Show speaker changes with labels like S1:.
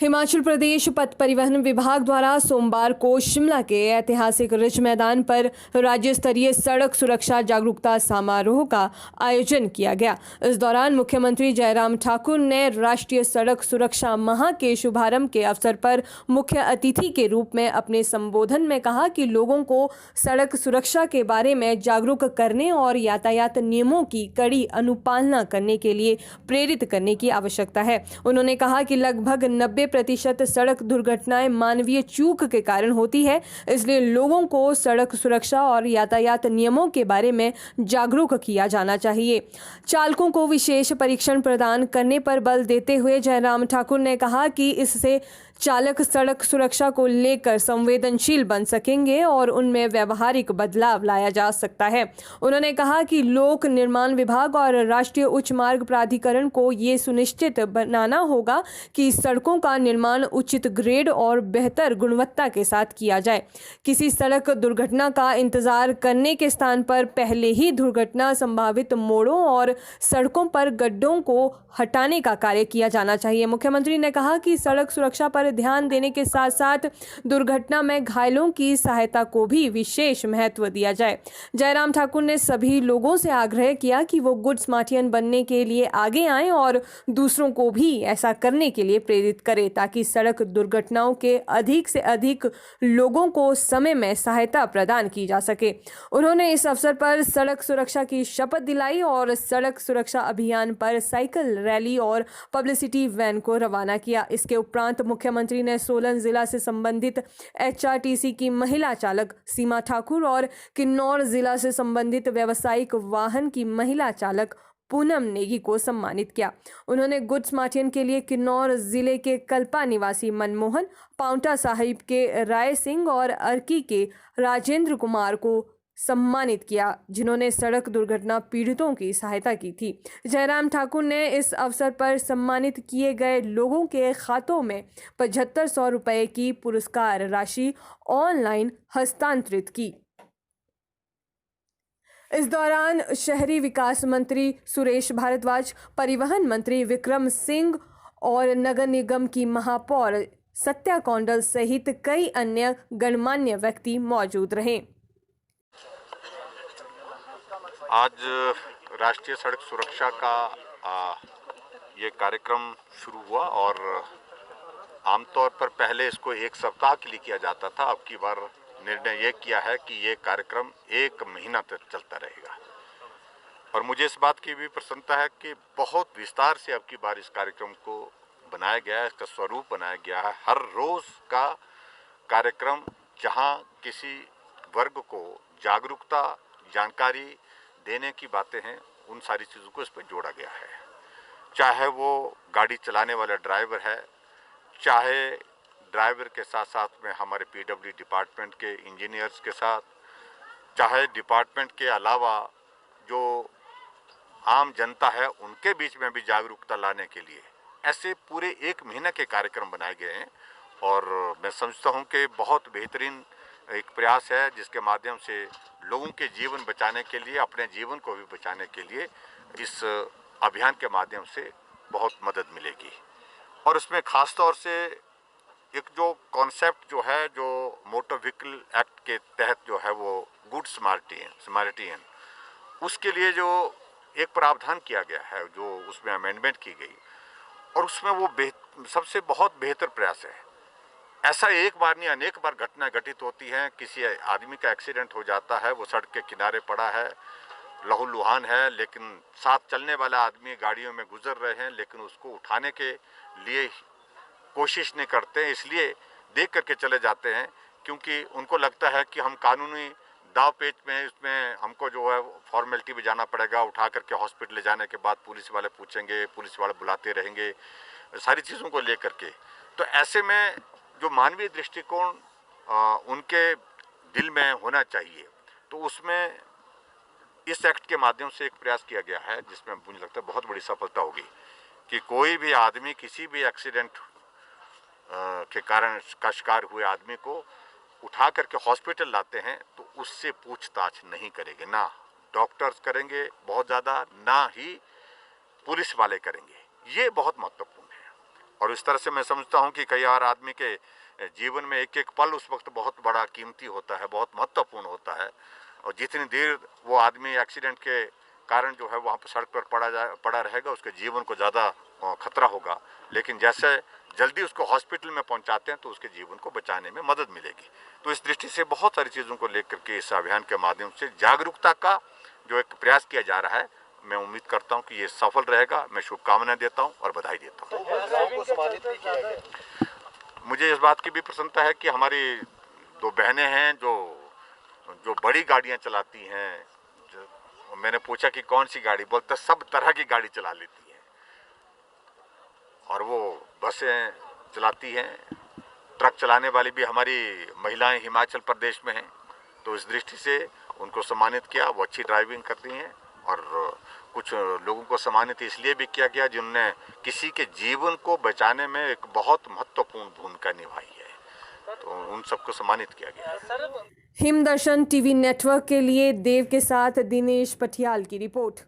S1: हिमाचल प्रदेश पथ परिवहन विभाग द्वारा सोमवार को शिमला के ऐतिहासिक रिज मैदान पर राज्य स्तरीय सड़क सुरक्षा जागरूकता समारोह का आयोजन किया गया। इस दौरान मुख्यमंत्री जयराम ठाकुर ने राष्ट्रीय सड़क सुरक्षा माह के शुभारंभ के अवसर पर मुख्य अतिथि के रूप में अपने संबोधन में कहा कि लोगों को सड़क सुरक्षा के बारे में जागरूक करने और यातायात नियमों की कड़ी अनुपालना करने के लिए प्रेरित करने की आवश्यकता है। उन्होंने कहा कि लगभग 90% सड़क दुर्घटनाएं मानवीय चूक के कारण होती है, इसलिए लोगों को सड़क सुरक्षा और यातायात नियमों के बारे में जागरूक किया जाना चाहिए। चालकों को विशेष परीक्षण प्रदान करने पर बल देते हुए जयराम ठाकुर ने कहा कि इससे चालक सड़क सुरक्षा को लेकर संवेदनशील बन सकेंगे और उनमें व्यवहारिक बदलाव लाया जा सकता है। उन्होंने कहा कि लोक निर्माण विभाग और राष्ट्रीय उच्च मार्ग प्राधिकरण को ये सुनिश्चित बनाना होगा कि सड़कों का निर्माण उचित ग्रेड और बेहतर गुणवत्ता के साथ किया जाए। किसी सड़क दुर्घटना का इंतजार करने के स्थान पर पहले ही दुर्घटना संभावित मोड़ों और सड़कों पर गड्ढों को हटाने का कार्य किया जाना चाहिए। मुख्यमंत्री ने कहा कि सड़क सुरक्षा पर ध्यान देने के साथ साथ दुर्घटना में घायलों की सहायता को भी विशेष महत्व दिया जाए। जयराम ठाकुर ने सभी लोगों से आग्रह किया कि वो गुड स्मार्टियन बनने के लिए आगे आएं और दूसरों को भी ऐसा करने के लिए प्रेरित करें ताकि सड़क दुर्घटनाओं के अधिक से अधिक लोगों को समय में सहायता प्रदान की जा सके। उन्होंने इस अवसर पर सड़क सुरक्षा की शपथ दिलाई और सड़क सुरक्षा अभियान पर साइकिल रैली और पब्लिसिटी वैन को रवाना किया। इसके उपरांत मुख्यमंत्री ने सोलन जिला से संबंधित एचआरटीसी की महिला चालक सीमा ठाकुर और किन्नौर जिला से संबंधित व्यावसायिक वाहन की महिला चालक पूनम नेगी को सम्मानित किया। उन्होंने गुड स्मार्टियन के लिए किन्नौर जिले के कल्पा निवासी मनमोहन, पांवटा साहिब के राय सिंह और अर्की के राजेंद्र कुमार को सम्मानित किया, जिन्होंने सड़क दुर्घटना पीड़ितों की सहायता की थी। जयराम ठाकुर ने इस अवसर पर सम्मानित किए गए लोगों के खातों में 7500 रुपए की पुरस्कार राशि ऑनलाइन हस्तांतरित की। इस दौरान शहरी विकास मंत्री सुरेश भारद्वाज, परिवहन मंत्री विक्रम सिंह और नगर निगम की महापौर सत्या कौंडल सहित कई अन्य गणमान्य व्यक्ति मौजूद रहे।
S2: आज राष्ट्रीय सड़क सुरक्षा का ये कार्यक्रम शुरू हुआ और आमतौर पर पहले इसको एक सप्ताह के लिए किया जाता था। अब की बार निर्णय ये किया है कि ये कार्यक्रम 1 महीना तक चलता रहेगा और मुझे इस बात की भी प्रसन्नता है कि बहुत विस्तार से अब की बार इस कार्यक्रम को बनाया गया है, इसका स्वरूप बनाया गया है। हर रोज़ का कार्यक्रम जहाँ किसी वर्ग को जागरूकता, जानकारी देने की बातें हैं, उन सारी चीज़ों को इस पर जोड़ा गया है। चाहे वो गाड़ी चलाने वाला ड्राइवर है, चाहे ड्राइवर के साथ साथ में हमारे पीडब्ल्यू डिपार्टमेंट के इंजीनियर्स के साथ, चाहे डिपार्टमेंट के अलावा जो आम जनता है उनके बीच में भी जागरूकता लाने के लिए ऐसे पूरे 1 महीने के कार्यक्रम बनाए गए हैं और मैं समझता हूं कि बहुत बेहतरीन एक प्रयास है जिसके माध्यम से लोगों के जीवन बचाने के लिए, अपने जीवन को भी बचाने के लिए इस अभियान के माध्यम से बहुत मदद मिलेगी। और उसमें ख़ास तौर से एक जो कॉन्सेप्ट जो है, जो मोटर व्हीकल एक्ट के तहत जो है वो गुड स्मार्टियन, उसके लिए जो एक प्रावधान किया गया है, जो उसमें अमेंडमेंट की गई और उसमें वो सबसे बहुत बेहतर प्रयास है। ऐसा एक बार नहीं अनेक बार घटना घटित होती हैं। किसी आदमी का एक्सीडेंट हो जाता है, वो सड़क के किनारे पड़ा है, लहूलुहान है, लेकिन साथ चलने वाला आदमी गाड़ियों में गुजर रहे हैं लेकिन उसको उठाने के लिए कोशिश नहीं करते, इसलिए देख करके चले जाते हैं क्योंकि उनको लगता है कि हम कानूनी दाव पेच में इसमें हमको जो है फॉर्मेलिटी में जाना पड़ेगा, उठा करके हॉस्पिटल ले जाने के बाद पुलिस वाले पूछेंगे, पुलिस वाले बुलाते रहेंगे, सारी चीज़ों को लेकर के। तो ऐसे में जो मानवीय दृष्टिकोण उनके दिल में होना चाहिए, तो उसमें इस एक्ट के माध्यम से एक प्रयास किया गया है जिसमें मुझे लगता है बहुत बड़ी सफलता होगी कि कोई भी आदमी किसी भी एक्सीडेंट के कारण का शिकार हुए आदमी को उठा करके हॉस्पिटल लाते हैं तो उससे पूछताछ नहीं करेंगे, ना डॉक्टर्स करेंगे बहुत ज़्यादा, ना ही पुलिस वाले करेंगे, ये बहुत महत्वपूर्ण है। और इस तरह से मैं समझता हूँ कि कई बार आदमी के जीवन में एक एक पल उस वक्त बहुत बड़ा कीमती होता है, बहुत महत्वपूर्ण होता है। और जितनी देर वो आदमी एक्सीडेंट के कारण जो है वहाँ पर सड़क पर पड़ा रहेगा, उसके जीवन को ज़्यादा खतरा होगा। लेकिन जैसे जल्दी उसको हॉस्पिटल में पहुँचाते हैं तो उसके जीवन को बचाने में मदद मिलेगी। तो इस दृष्टि से बहुत सारी चीज़ों को लेकर के इस अभियान के माध्यम से जागरूकता का जो एक प्रयास किया जा रहा है, मैं उम्मीद करता हूं कि ये सफल रहेगा। मैं शुभकामनाएं देता हूं और बधाई देता हूं। मुझे इस बात की भी प्रसन्नता है कि हमारी दो बहनें हैं जो बड़ी गाड़ियां चलाती हैं। मैंने पूछा कि कौन सी गाड़ी, बोलते सब तरह की गाड़ी चला लेती हैं और वो बसें चलाती हैं। ट्रक चलाने वाली भी हमारी महिलाएं हिमाचल प्रदेश में हैं। तो इस दृष्टि से उनको सम्मानित किया, वो अच्छी ड्राइविंग करती हैं। और कुछ लोगों को सम्मानित इसलिए भी किया गया जिन्होंने किसी के जीवन को बचाने में एक बहुत महत्वपूर्ण भूमिका निभाई है, तो उन सबको सम्मानित किया गया।
S1: हिमदर्शन टीवी नेटवर्क के लिए देव के साथ दिनेश पटियाल की रिपोर्ट।